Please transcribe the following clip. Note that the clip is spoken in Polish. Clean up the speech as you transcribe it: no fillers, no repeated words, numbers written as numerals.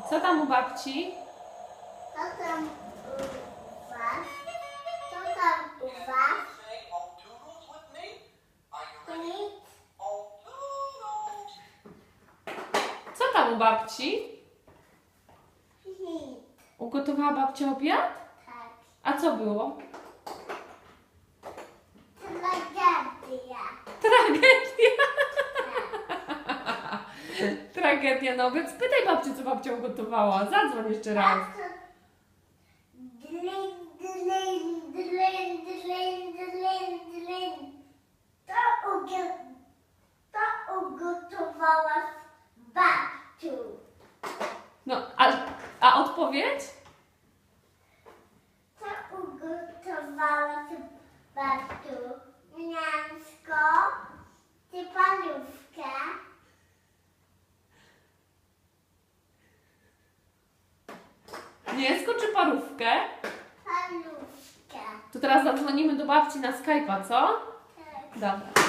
Co tam u babci? Co tam u was? Co tam u was? Nic. Co tam u babci? Nic. Ugotowała babcia obiad? Tak. A co było? Tragedia. Tragedia. Tak. Tragedia na obiad. Spytaj babci, co babcia ugotowała. Zadzwoń jeszcze raz. Dlin, dlin, dlin, dlin, dlin, dlin. To ugotowałaś babciu. No, a odpowiedź? To ugotowałaś babciu. Mięsko, czy parówkę? Mięsko czy parówkę? Parówkę. To teraz zadzwonimy do babci na Skype'a, co? Tak. Dobra.